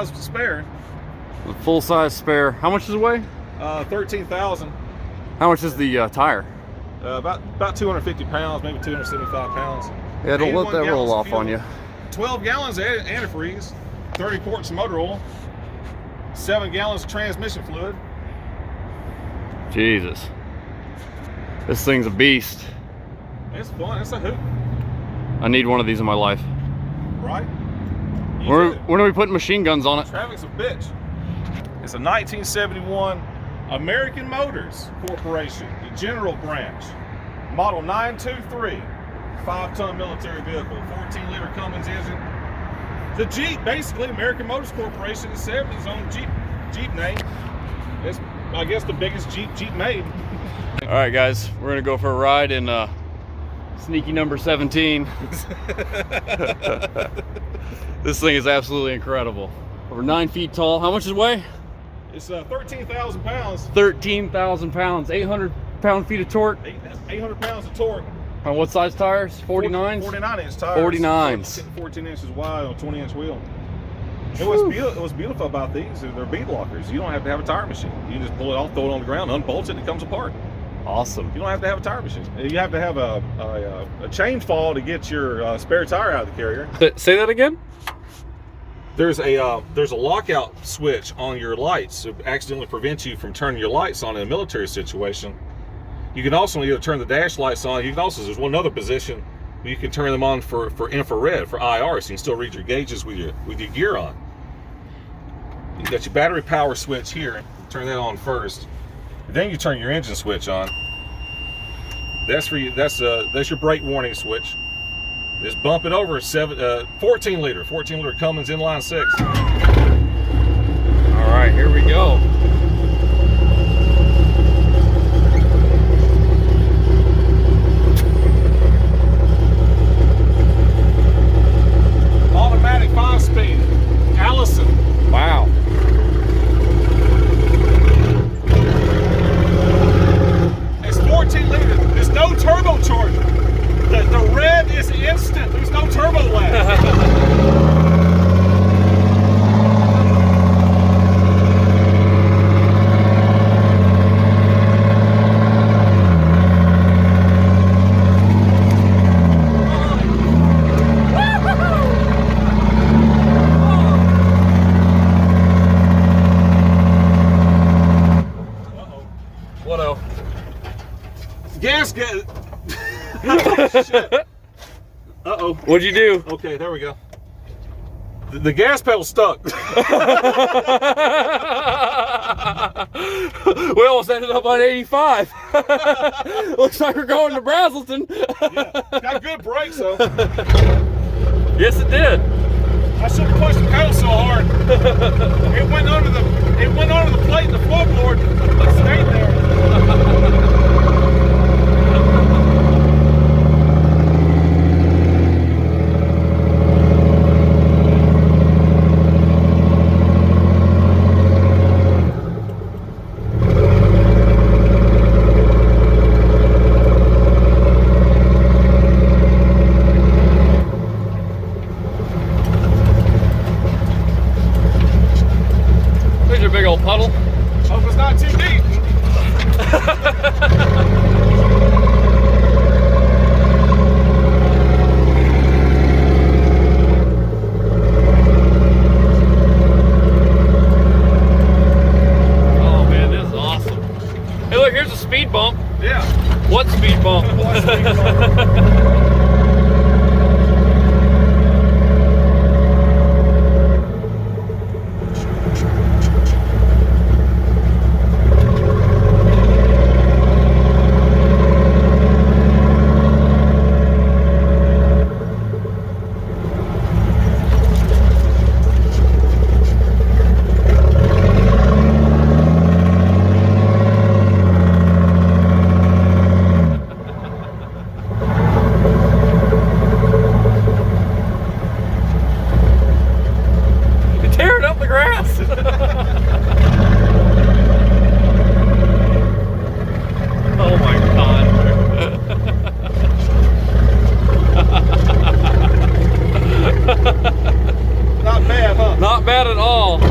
spare. A full-size spare. How much does it weigh? 13,000. How much is the tire? About 250 pounds, maybe 275 pounds. Yeah, don't let that roll off on you. 12 gallons of antifreeze, 30 quarts of motor oil, 7 gallons of transmission fluid. Jesus. This thing's a beast. It's fun, it's a hoot. I need one of these in my life. Right? When are we putting machine guns on it? Traffic's a bitch. It's a 1971 American Motors Corporation, the General Branch, model 923, 5-ton military vehicle, 14-liter Cummins engine. The Jeep, basically, American Motors Corporation, the 70s owned Jeep name. It's, I guess, the biggest Jeep made. All right, guys, we're gonna go for a ride in sneaky number 17. This thing is absolutely incredible. Over 9 feet tall. How much does it weigh? It's 13,000 pounds. 13,000 pounds. 800 pound-feet of torque. 800 pounds of torque. On what size tires? 49s? 49-inch tires. 49s. 14 inches wide on a 20-inch wheel. What's beautiful about these is they're bead lockers. You don't have to have a tire machine. You just pull it off, throw it on the ground, unbolt it, and it comes apart. Awesome. You don't have to have a tire machine. You have to have a chain fall to get your spare tire out of the carrier. Say that again? There's a lockout switch on your lights to accidentally prevent you from turning your lights on in a military situation. You can also either turn the dash lights on. You can also, there's one other position where you can turn them on for infrared, for IR, so you can still read your gauges with your gear on. You got your battery power switch here. Turn that on first. Then you turn your engine switch on. That's your brake warning switch. Just bump it over 14 liter Cummins inline 6. All right, here we go. Automatic 5-speed, Allison. Wow. It's 14 liters. There's no turbocharger. The red is instant. There's no turbo lag. What-oh? Gas get. Shit. Uh-oh. What'd you do? Okay, there we go. The gas pedal's stuck. We almost ended up on 85. Looks like we're going to Brazelton. Yeah, got good brakes though. Yes, it did. I shouldn't have pushed the pedal so hard. It went under the plate in the floorboard. It stayed there. There's your big old puddle. Hope it's not too deep. Oh man, this is awesome. Hey look, here's a speed bump. Yeah. What speed bump? What speed bump? not bad at all.